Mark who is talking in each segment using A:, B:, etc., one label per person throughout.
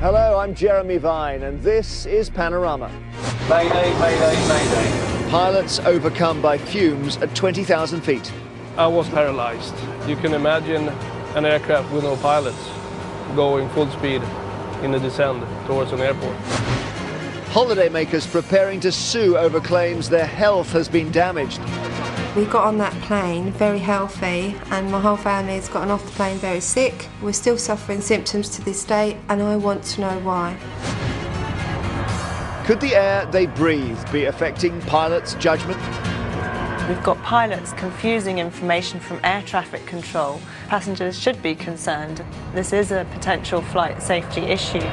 A: Hello, I'm Jeremy Vine, and this is Panorama.
B: Mayday, mayday, mayday.
A: Pilots overcome by fumes at 20,000 feet.
C: I was paralyzed. You can imagine an aircraft with no pilots going full speed in a descent towards an airport.
A: Holidaymakers preparing to sue over claims their health has been damaged.
D: We got on that plane very healthy, and my whole family has gotten off the plane very sick. We're still suffering symptoms to this day, and I want to know why.
A: Could the air they breathe be affecting pilots' judgment?
E: We've got pilots confusing information from air traffic control. Passengers should be concerned. This is a potential flight safety issue.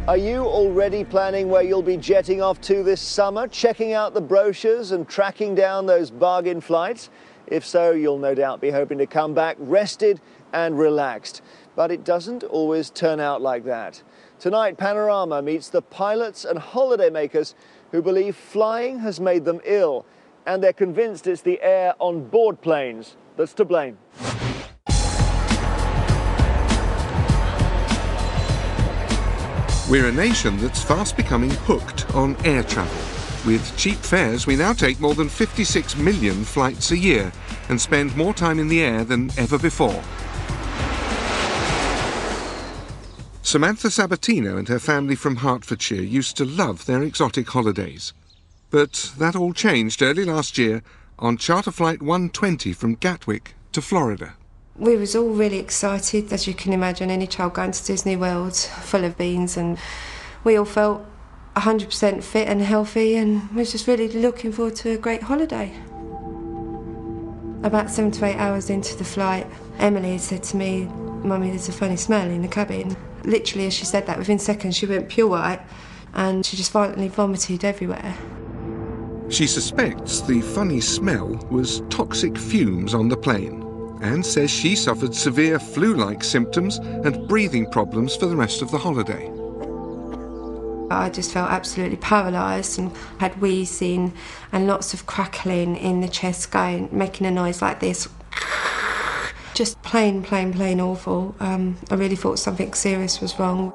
A: Are you already planning where you'll be jetting off to this summer, checking out the brochures and tracking down those bargain flights? If so, you'll no doubt be hoping to come back rested and relaxed. But it doesn't always turn out like that. Tonight, Panorama meets the pilots and holidaymakers who believe flying has made them ill, and they're convinced it's the air on board planes that's to blame.
F: We're a nation that's fast becoming hooked on air travel. With cheap fares, we now take more than 56 million flights a year and spend more time in the air than ever before. Samantha Sabatino and her family from Hertfordshire used to love their exotic holidays. But that all changed early last year on charter flight 120 from Gatwick to Florida.
D: We was all really excited, as you can imagine, any child going to Disney World, full of beans, and we all felt 100% fit and healthy, and we was just really looking forward to a great holiday. About 7 to 8 hours into the flight, Emily said to me, "Mummy, there's a funny smell in the cabin." Literally, as she said that, within seconds she went pure white, and she just violently vomited everywhere.
F: She suspects the funny smell was toxic fumes on the plane, and says she suffered severe flu-like symptoms and breathing problems for the rest of the holiday.
D: I just felt absolutely paralysed and had wheezing and lots of crackling in the chest, making a noise like this. Just plain awful. I really thought something serious was wrong.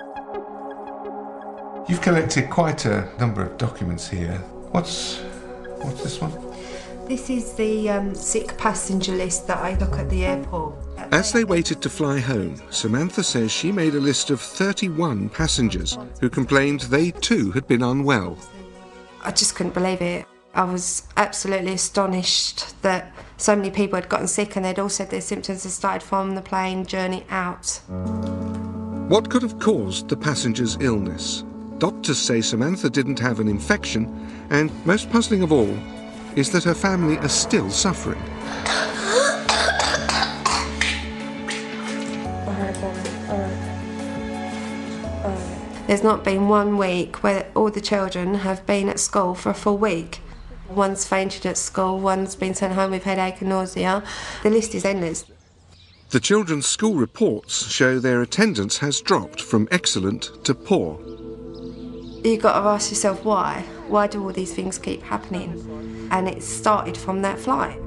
F: You've collected quite a number of documents here. What's this one?
D: This is the sick passenger list that I look at the airport.
F: As they waited to fly home, Samantha says she made a list of 31 passengers who complained they too had been unwell.
D: I just couldn't believe it. I was absolutely astonished that so many people had gotten sick, and they'd all said their symptoms had started from the plane journey out.
F: What could have caused the passenger's illness? Doctors say Samantha didn't have an infection, and most puzzling of all is that her family are still suffering.
D: There's not been 1 week where all the children have been at school for a full week. One's fainted at school, one's been sent home with headache and nausea. The list is endless.
F: The children's school reports show their attendance has dropped from excellent to poor.
D: You've got to ask yourself why. Why do all these things keep happening? And it started from that flight.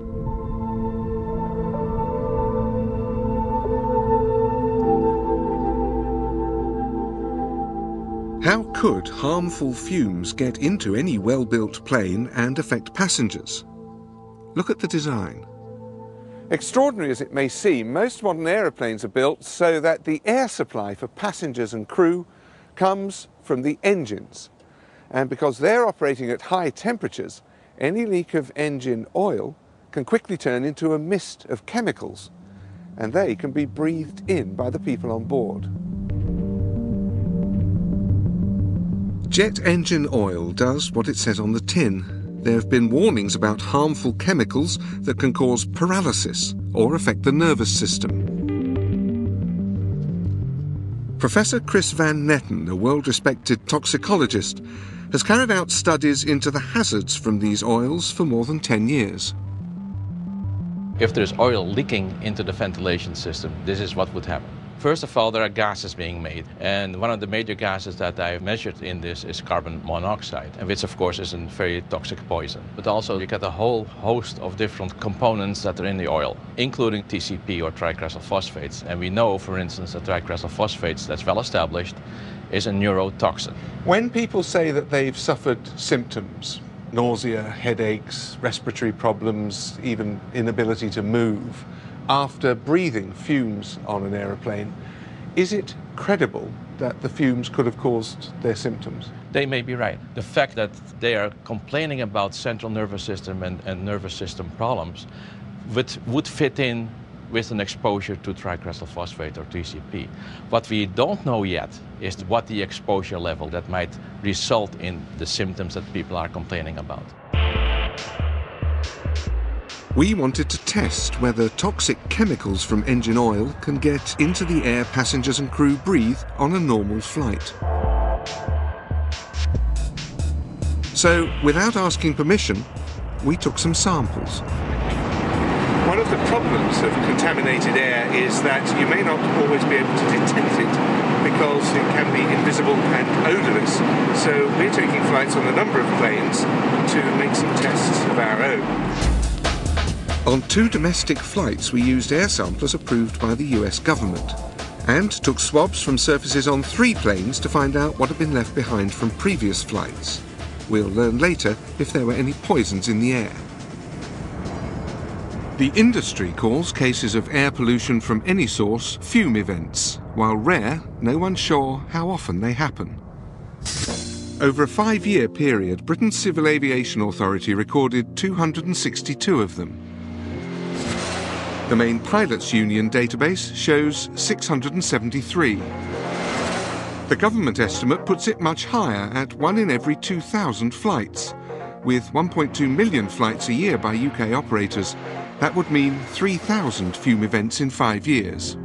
F: How could harmful fumes get into any well-built plane and affect passengers? Look at the design.
G: Extraordinary as it may seem, most modern aeroplanes are built so that the air supply for passengers and crew comes from the engines. And because they're operating at high temperatures, any leak of engine oil can quickly turn into a mist of chemicals, and they can be breathed in by the people on board.
F: Jet engine oil does what it says on the tin. There have been warnings about harmful chemicals that can cause paralysis or affect the nervous system. Professor Chris Van Netten, a world-respected toxicologist, has carried out studies into the hazards from these oils for more than 10 years.
H: If there's oil leaking into the ventilation system, this is what would happen. First of all, there are gases being made, and one of the major gases that I've measured in this is carbon monoxide, and which of course is a very toxic poison. But also you get a whole host of different components that are in the oil, including TCP or tricresyl phosphates. And we know, for instance, that tricresyl phosphates, that's well established, is a neurotoxin.
G: When people say that they've suffered symptoms, nausea, headaches, respiratory problems, even inability to move, after breathing fumes on an aeroplane, is it credible that the fumes could have caused their symptoms?
H: They may be right. The fact that they are complaining about central nervous system and nervous system problems would fit in with an exposure to tricresyl phosphate or TCP. What we don't know yet is what the exposure level that might result in the symptoms that people are complaining about.
F: We wanted to test whether toxic chemicals from engine oil can get into the air passengers and crew breathe on a normal flight. So, without asking permission, we took some samples.
G: One of the problems of contaminated air is that you may not always be able to detect it because it can be invisible and odourless. So we're taking flights on a number of planes to make some tests of our own.
F: On 2 domestic flights, we used air samplers approved by the US government and took swabs from surfaces on 3 planes to find out what had been left behind from previous flights. We'll learn later if there were any poisons in the air. The industry calls cases of air pollution from any source fume events. While rare, no one's sure how often they happen. Over a 5-year period, Britain's Civil Aviation Authority recorded 262 of them. The main pilots' union database shows 673. The government estimate puts it much higher at 1 in every 2,000 flights. With 1.2 million flights a year by UK operators, that would mean 3,000 fume events in 5 years.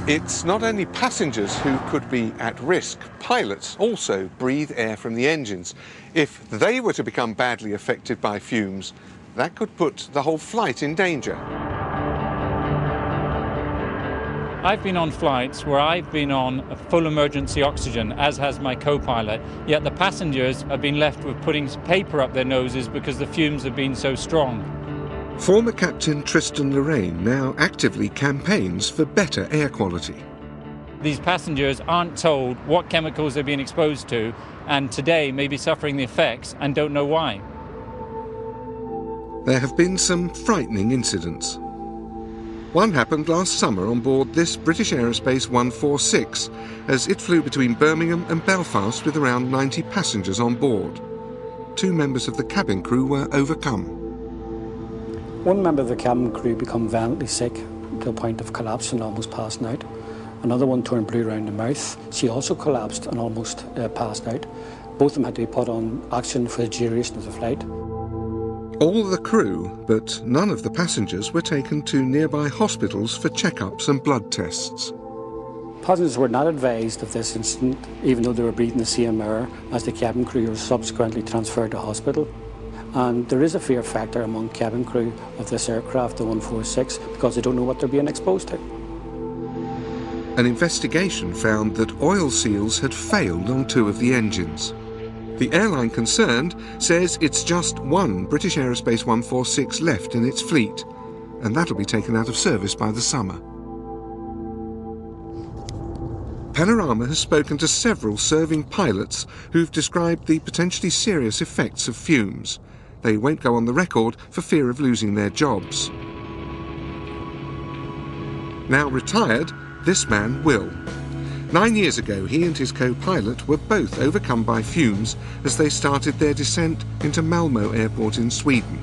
G: It's not only passengers who could be at risk. Pilots also breathe air from the engines. If they were to become badly affected by fumes, that could put the whole flight in danger.
I: I've been on flights where I've been on a full emergency oxygen, as has my co-pilot, yet the passengers have been left with putting paper up their noses because the fumes have been so strong.
F: Former Captain Tristan Lorraine now actively campaigns for better air quality.
I: These passengers aren't told what chemicals they're being exposed to, and today may be suffering the effects and don't know why.
F: There have been some frightening incidents. One happened last summer on board this British Aerospace 146 as it flew between Birmingham and Belfast with around 90 passengers on board. 2 members of the cabin crew were overcome.
J: One member of the cabin crew became violently sick to the point of collapse and almost passing out. Another one turned blue around the mouth. She also collapsed and almost passed out. Both of them had to be put on oxygen for the duration of the flight.
F: All the crew, but none of the passengers, were taken to nearby hospitals for checkups and blood tests.
J: Passengers were not advised of this incident, even though they were breathing the same air as the cabin crew were subsequently transferred to hospital. And there is a fear factor among cabin crew of this aircraft, the 146, because they don't know what they're being exposed to.
F: An investigation found that oil seals had failed on 2 of the engines. The airline concerned says it's just 1 British Aerospace 146 left in its fleet, and that'll be taken out of service by the summer. Panorama has spoken to several serving pilots who've described the potentially serious effects of fumes. They won't go on the record for fear of losing their jobs. Now retired, this man will. 9 years ago, he and his co-pilot were both overcome by fumes as they started their descent into Malmö Airport in Sweden.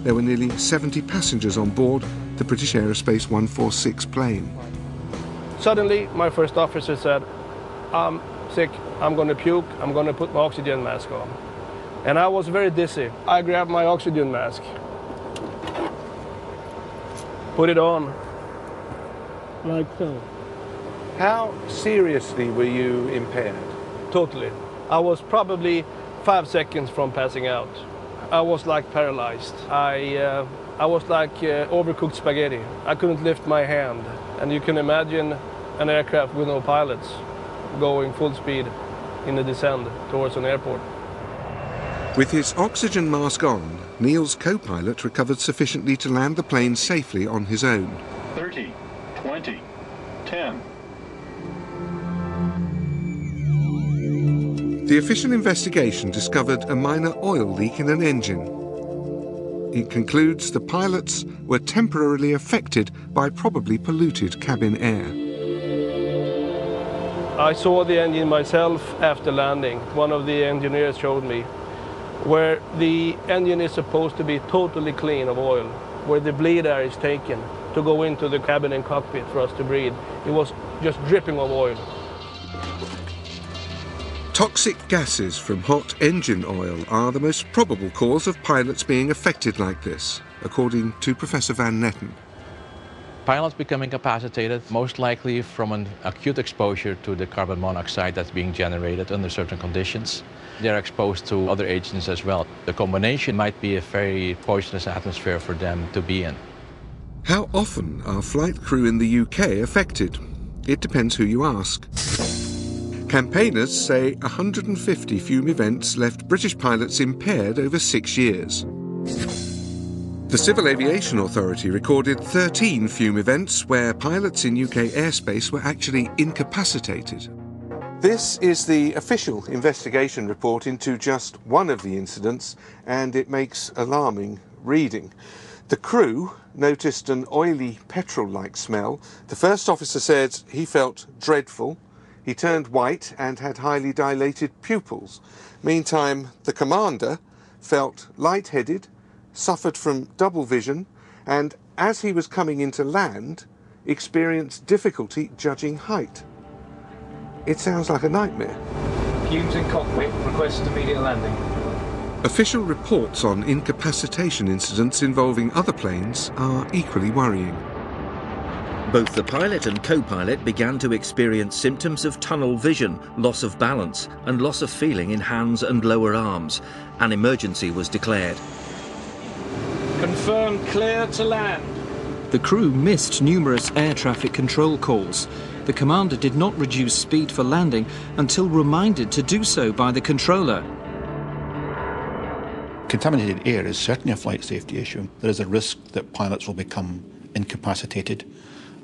F: There were nearly 70 passengers on board the British Aerospace 146 plane.
C: Suddenly, my first officer said, "I'm sick, I'm going to puke, I'm going to put my oxygen mask on." And I was very dizzy. I grabbed my oxygen mask, put it on, like so.
G: How seriously were you impaired?
C: Totally. I was probably 5 seconds from passing out. I was like paralyzed. I was like overcooked spaghetti. I couldn't lift my hand. And you can imagine an aircraft with no pilots going full speed in a descent towards an airport.
F: With his oxygen mask on, Neil's co-pilot recovered sufficiently to land the plane safely on his own.
K: 30, 20, 10.
F: The official investigation discovered a minor oil leak in an engine. It concludes the pilots were temporarily affected by probably polluted cabin air.
C: I saw the engine myself after landing. One of the engineers showed me where the engine is supposed to be totally clean of oil, where the bleed air is taken to go into the cabin and cockpit for us to breathe. It was just dripping of oil.
F: Toxic gases from hot engine oil are the most probable cause of pilots being affected like this, according to Professor Van Netten.
H: Pilots become incapacitated, most likely from an acute exposure to the carbon monoxide that's being generated under certain conditions. They're exposed to other agents as well. The combination might be a very poisonous atmosphere for them to be in.
F: How often are flight crew in the UK affected? It depends who you ask. Campaigners say 150 fume events left British pilots impaired over 6 years. The Civil Aviation Authority recorded 13 fume events where pilots in UK airspace were actually incapacitated.
G: This is the official investigation report into just one of the incidents, and it makes alarming reading. The crew noticed an oily petrol-like smell. The first officer said he felt dreadful. He turned white and had highly dilated pupils. Meantime, the commander felt lightheaded, suffered from double vision, and as he was coming into land, experienced difficulty judging height. It sounds like a nightmare.
B: Fumes in cockpit, request immediate landing.
F: Official reports on incapacitation incidents involving other planes are equally worrying.
L: Both the pilot and co-pilot began to experience symptoms of tunnel vision, loss of balance, and loss of feeling in hands and lower arms. An emergency was declared.
B: Confirmed clear to land.
M: The crew missed numerous air traffic control calls. The commander did not reduce speed for landing until reminded to do so by the controller.
N: Contaminated air is certainly a flight safety issue. There is a risk that pilots will become incapacitated,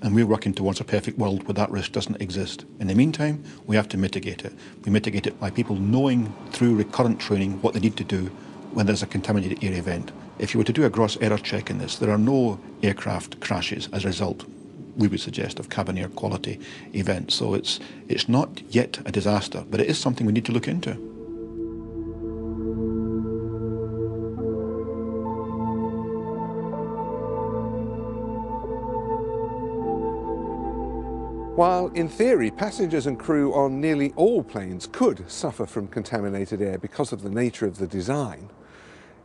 N: and we're working towards a perfect world where that risk doesn't exist. In the meantime, we have to mitigate it. We mitigate it by people knowing through recurrent training what they need to do when there's a contaminated air event. If you were to do a gross error check in this, there are no aircraft crashes as a result, we would suggest, of cabin air quality events. So it's not yet a disaster, but it is something we need to look into.
G: While in theory passengers and crew on nearly all planes could suffer from contaminated air because of the nature of the design,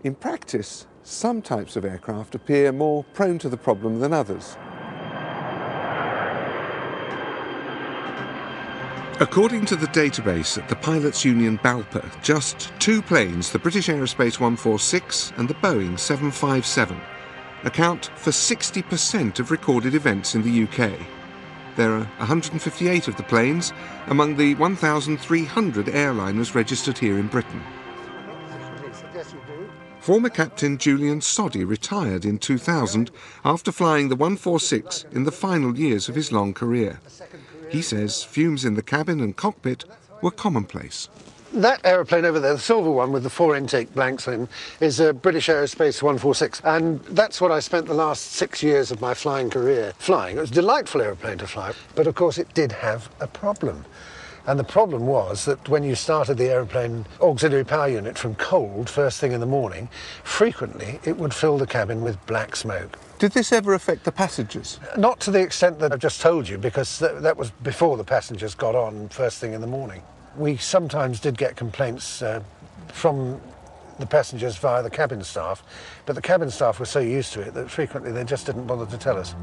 G: in practice some types of aircraft appear more prone to the problem than others.
F: According to the database at the Pilots Union BALPA, just 2 planes, the British Aerospace 146 and the Boeing 757, account for 60% of recorded events in the UK. There are 158 of the planes among the 1,300 airliners registered here in Britain. Former Captain Julian Soddy retired in 2000 after flying the 146 in the final years of his long career. He says fumes in the cabin and cockpit were commonplace.
O: That aeroplane over there, the silver one with the 4 intake blanks in, is a British Aerospace 146, and that's what I spent the last 6 years of my flying career flying. It was a delightful aeroplane to fly, but of course it did have a problem. And the problem was that when you started the aeroplane auxiliary power unit from cold first thing in the morning, frequently it would fill the cabin with black smoke.
G: Did this ever affect the passengers?
O: Not to the extent that I've just told you, because that was before the passengers got on first thing in the morning. We sometimes did get complaints from the passengers via the cabin staff, but the cabin staff were so used to it that frequently they just didn't bother to tell us.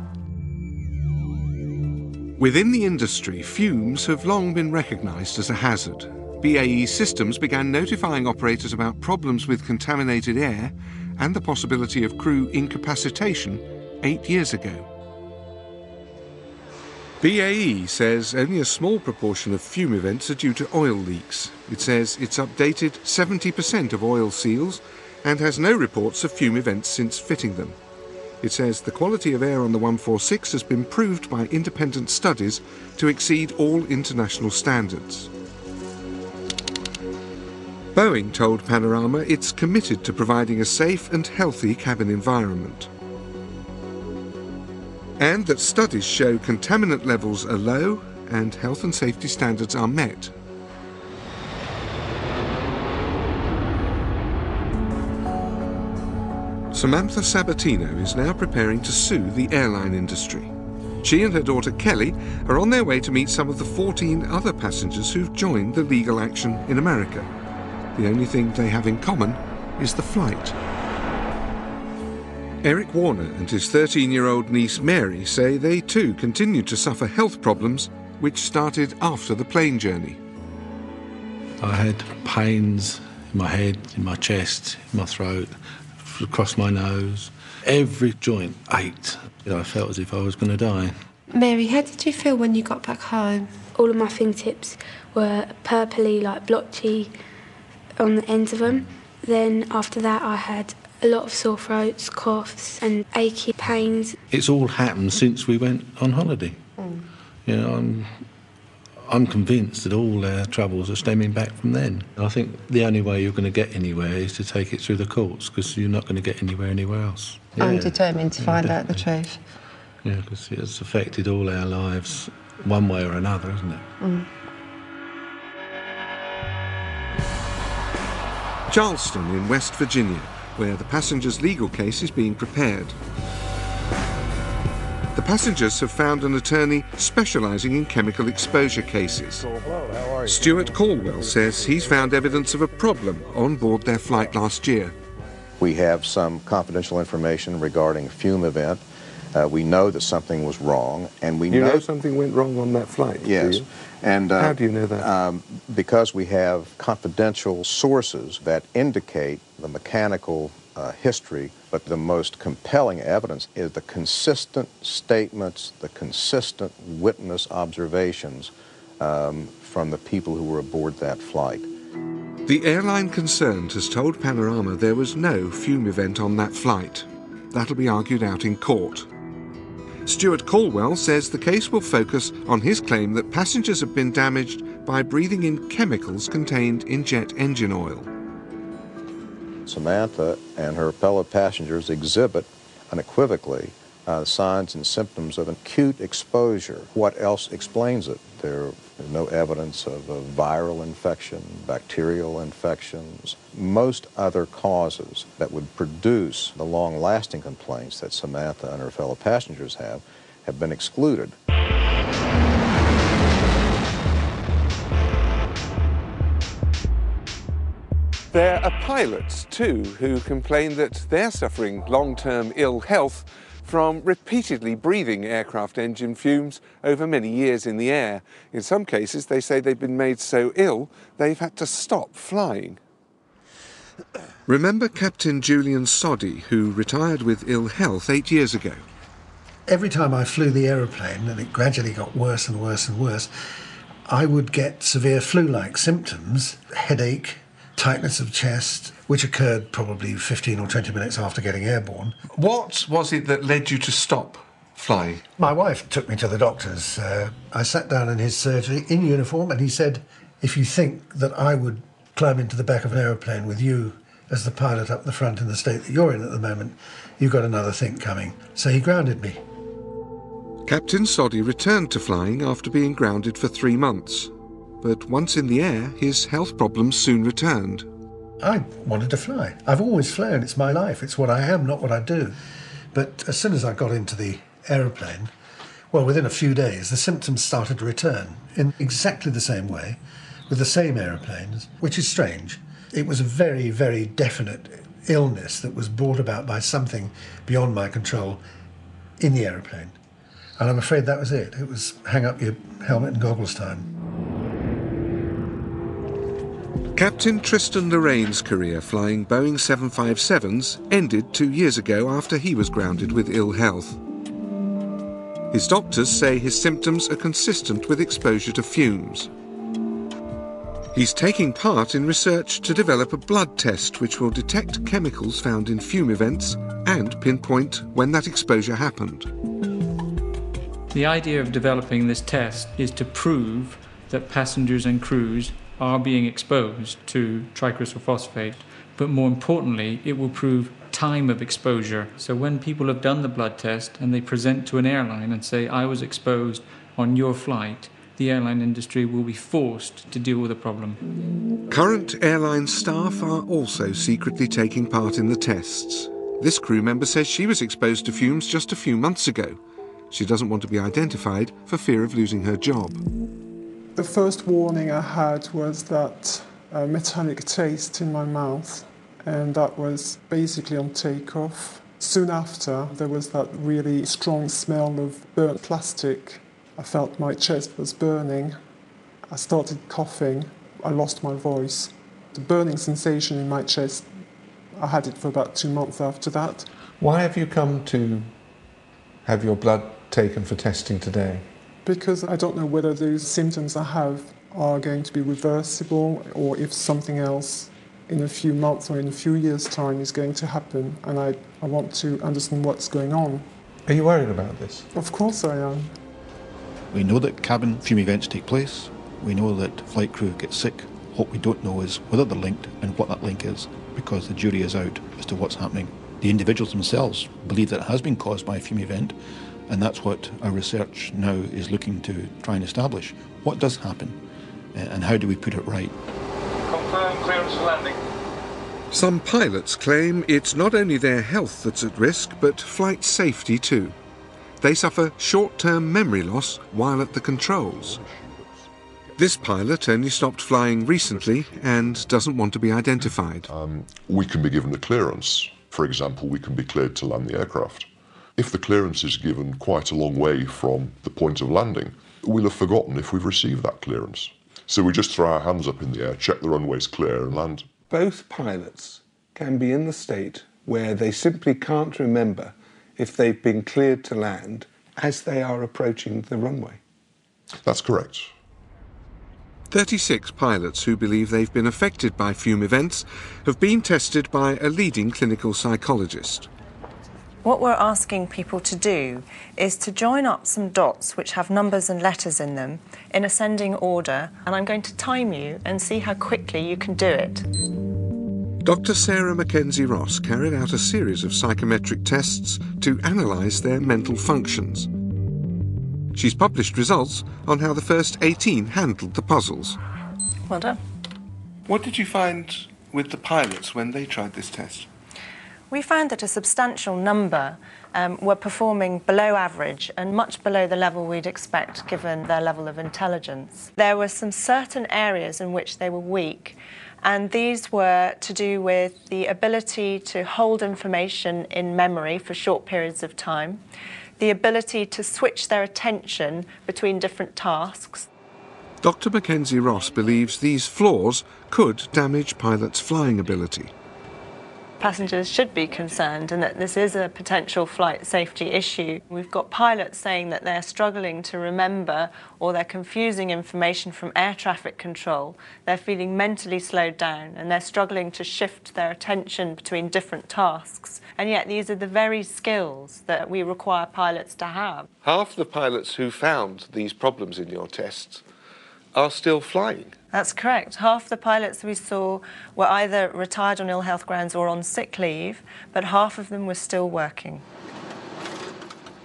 F: Within the industry, fumes have long been recognised as a hazard. BAE Systems began notifying operators about problems with contaminated air and the possibility of crew incapacitation 8 years ago. BAE says only a small proportion of fume events are due to oil leaks. It says it's updated 70% of oil seals and has no reports of fume events since fitting them. It says the quality of air on the 146 has been proved by independent studies to exceed all international standards. Boeing told Panorama it's committed to providing a safe and healthy cabin environment, and that studies show contaminant levels are low and health and safety standards are met. Samantha Sabatino is now preparing to sue the airline industry. She and her daughter Kelly are on their way to meet some of the 14 other passengers who've joined the legal action in America. The only thing they have in common is the flight. Eric Warner and his 13-year-old niece Mary say they too continued to suffer health problems which started after the plane journey.
P: I had pains in my head, in my chest, in my throat, across my nose. Every joint ached. I felt as if I was going to die.
D: Mary, how did you feel when you got back home?
Q: All of my fingertips were purpley, like blotchy on the ends of them. Then after that I had a lot of sore throats, coughs and achy pains.
P: It's all happened since we went on holiday. I'm convinced that all our troubles are stemming back from then. I think the only way you're going to get anywhere is to take it through the courts, because you're not going to get anywhere else.
D: I'm determined to find out the truth.
P: Yeah, because it's affected all our lives one way or another, isn't it?
F: Charleston in West Virginia, where the passengers' legal case is being prepared. The passengers have found an attorney specialising in chemical exposure cases. Stuart Caldwell says he's found evidence of a problem on board their flight last year.
R: We have some confidential information regarding a fume event. We know that something was wrong, and we
G: know something went wrong on that flight.
R: Yes.
G: Do you?
R: And
G: how do you know that?
R: Because we have confidential sources that indicate the mechanical history, but the most compelling evidence is the consistent statements, the consistent witness observations from the people who were aboard that flight.
F: The airline concerned has told Panorama there was no fume event on that flight. That'll be argued out in court. Stuart Caldwell says the case will focus on his claim that passengers have been damaged by breathing in chemicals contained in jet engine oil.
R: Samantha and her fellow passengers exhibit unequivocally signs and symptoms of acute exposure. What else explains it? There is no evidence of a viral infection, bacterial infections, most other causes that would produce the long-lasting complaints that Samantha and her fellow passengers have been excluded.
G: There are pilots, too, who complain that they're suffering long-term ill health from repeatedly breathing aircraft engine fumes over many years in the air. In some cases, they say they've been made so ill, they've had to stop flying.
F: Remember Captain Julian Soddy, who retired with ill health 8 years ago?
O: Every time I flew the aeroplane, and it gradually got worse and worse and worse, I would get severe flu-like symptoms, headache, tightness of chest, which occurred probably 15 or 20 minutes after getting airborne.
F: What was it that led you to stop flying?
O: My wife took me to the doctor's. I sat down in his surgery in uniform, and he said, if you think that I would climb into the back of an aeroplane with you as the pilot up the front in the state that you're in at the moment, you've got another think coming. So he grounded me.
F: Captain Soddy returned to flying after being grounded for 3 months. But once in the air, his health problems soon returned.
O: I wanted to fly. I've always flown. It's my life. It's what I am, not what I do. But as soon as I got into the aeroplane, well, within a few days, the symptoms started to return in exactly the same way, with the same aeroplanes, which is strange. It was a very, very definite illness that was brought about by something beyond my control in the aeroplane. And I'm afraid that was it. It was hang up your helmet and goggles time.
F: Captain Tristan Lorraine's career flying Boeing 757s ended 2 years ago after he was grounded with ill health. His doctors say his symptoms are consistent with exposure to fumes. He's taking part in research to develop a blood test which will detect chemicals found in fume events and pinpoint when that exposure happened.
I: The idea of developing this test is to prove that passengers and crews are being exposed to tricrystal phosphate, but more importantly, it will prove time of exposure. So when people have done the blood test and they present to an airline and say, I was exposed on your flight, the airline industry will be forced to deal with the problem.
F: Current airline staff are also secretly taking part in the tests. This crew member says she was exposed to fumes just a few months ago. She doesn't want to be identified for fear of losing her job.
S: The first warning I had was that metallic taste in my mouth, and that was basically on takeoff. Soon after, there was that really strong smell of burnt plastic. I felt my chest was burning. I started coughing. I lost my voice. The burning sensation in my chest, I had it for about 2 months after that.
G: Why have you come to have your blood taken for testing today?
S: Because I don't know whether those symptoms I have are going to be reversible, or if something else in a few months or in a few years' time is going to happen, and I want to understand what's going on.
G: Are you worried about this?
S: Of course I am.
N: We know that cabin fume events take place. We know that flight crew get sick. What we don't know is whether they're linked and what that link is, because the jury is out as to what's happening. The individuals themselves believe that it has been caused by a fume event, and that's what our research now is looking to try and establish. What does happen, and how do we put it right?
B: Confirm clearance for landing.
F: Some pilots claim it's not only their health that's at risk, but flight safety too. They suffer short-term memory loss while at the controls. This pilot only stopped flying recently and doesn't want to be identified.
T: We can be given a clearance. For example, we can be cleared to land the aircraft. If the clearance is given quite a long way from the point of landing, we'll have forgotten if we've received that clearance. So we just throw our hands up in the air, check the runway's clear and land.
G: Both pilots can be in the state where they simply can't remember if they've been cleared to land as they are approaching the runway.
T: That's correct.
F: 36 pilots who believe they've been affected by fume events have been tested by a leading clinical psychologist.
E: What we're asking people to do is to join up some dots which have numbers and letters in them in ascending order, and I'm going to time you and see how quickly you can do it.
F: Dr. Sarah Mackenzie Ross carried out a series of psychometric tests to analyse their mental functions. She's published results on how the first 18 handled the puzzles.
E: Well done.
G: What did you find with the pilots when they tried this test?
E: We found that a substantial number were performing below average and much below the level we'd expect given their level of intelligence. There were some certain areas in which they were weak, and these were to do with the ability to hold information in memory for short periods of time, the ability to switch their attention between different tasks.
F: Dr. Mackenzie Ross believes these flaws could damage pilots' flying ability.
E: Passengers should be concerned and that this is a potential flight safety issue. We've got pilots saying that they're struggling to remember, or they're confusing information from air traffic control. They're feeling mentally slowed down and they're struggling to shift their attention between different tasks. And yet these are the very skills that we require pilots to have.
G: Half the pilots who found these problems in your tests are still flying.
E: That's correct. Half the pilots we saw were either retired on ill health grounds or on sick leave, but half of them were still working.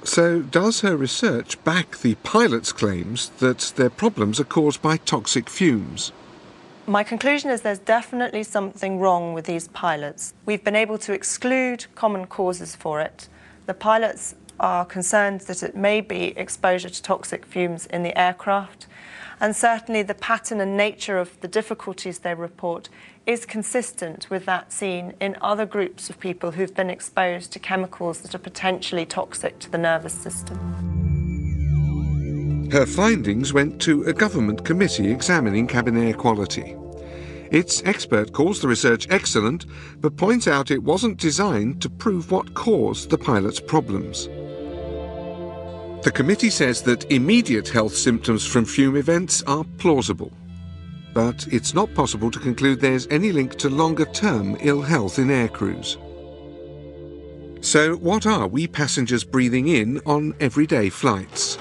F: So does her research back the pilots' claims that their problems are caused by toxic fumes?
E: My conclusion is there's definitely something wrong with these pilots. We've been able to exclude common causes for it. The pilots are concerned that it may be exposure to toxic fumes in the aircraft, and certainly the pattern and nature of the difficulties they report is consistent with that seen in other groups of people who've been exposed to chemicals that are potentially toxic to the nervous system.
F: Her findings went to a government committee examining cabin air quality. Its expert calls the research excellent, but points out it wasn't designed to prove what caused the pilots' problems. The committee says that immediate health symptoms from fume events are plausible, but it's not possible to conclude there's any link to longer-term ill health in air crews. So what are we passengers breathing in on everyday flights?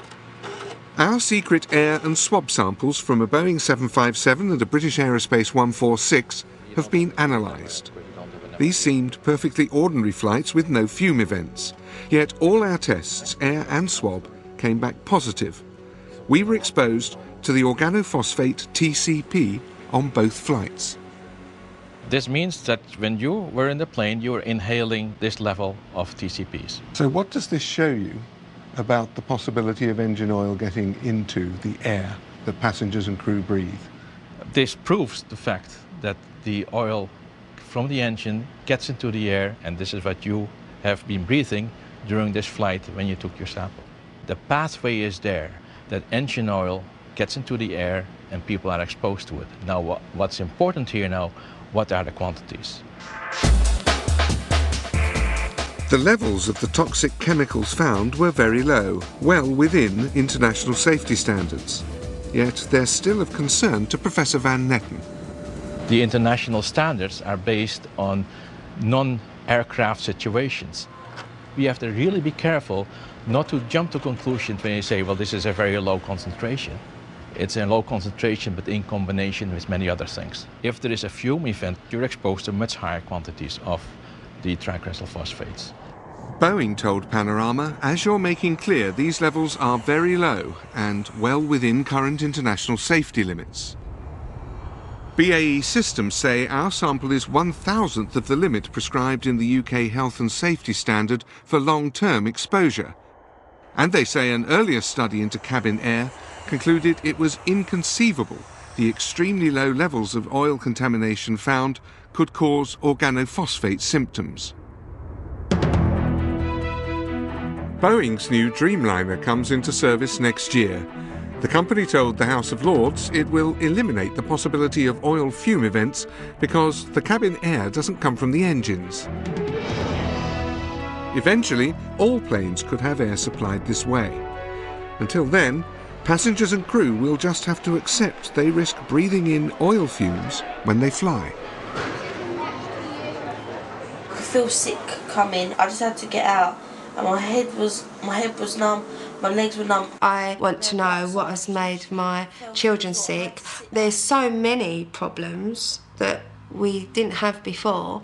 F: Our secret air and swab samples from a Boeing 757 and a British Aerospace 146 have been analysed. These seemed perfectly ordinary flights with no fume events, yet all our tests, air and swab, came back positive. We were exposed to the organophosphate TCP on both flights.
H: This means that when you were in the plane, you were inhaling this level of TCPs.
F: So what does this show you about the possibility of engine oil getting into the air that passengers and crew breathe?
H: This proves the fact that the oil from the engine gets into the air, and this is what you have been breathing during this flight when you took your sample. The pathway is there, that engine oil gets into the air and people are exposed to it. Now, what's important here now, what are the quantities?
F: The levels of the toxic chemicals found were very low, well within international safety standards. Yet they're still of concern to Professor Van Netten.
H: The international standards are based on non-aircraft situations. We have to really be careful not to jump to conclusions when you say, well, this is a very low concentration. It's a low concentration, but in combination with many other things. If there is a fume event, you're exposed to much higher quantities of the tricressyl phosphates.
F: Boeing told Panorama, as you're making clear, these levels are very low and well within current international safety limits. BAE Systems say our sample is 1,000th of the limit prescribed in the UK health and safety standard for long-term exposure. And they say an earlier study into cabin air concluded it was inconceivable the extremely low levels of oil contamination found could cause organophosphate symptoms. Boeing's new Dreamliner comes into service next year. The company told the House of Lords it will eliminate the possibility of oil fume events because the cabin air doesn't come from the engines. Eventually, all planes could have air supplied this way. Until then, passengers and crew will just have to accept they risk breathing in oil fumes when they fly.
U: I could feel sick coming. I just had to get out. And my head was numb, my legs were numb.
D: I want to know what has made my children sick. There's so many problems that we didn't have before.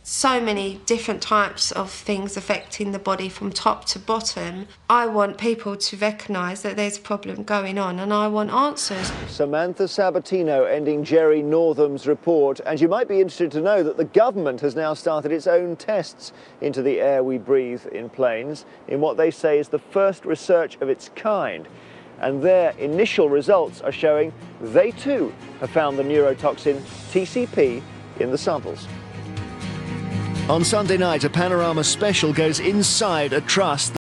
D: So many different types of things affecting the body from top to bottom. I want people to recognise that there's a problem going on and I want answers.
A: Samantha Sabatino ending Jerry Northam's report. And you might be interested to know that the government has now started its own tests into the air we breathe in planes in what they say is the first research of its kind. And their initial results are showing they too have found the neurotoxin TCP in the samples. On Sunday night, a Panorama special goes inside a trust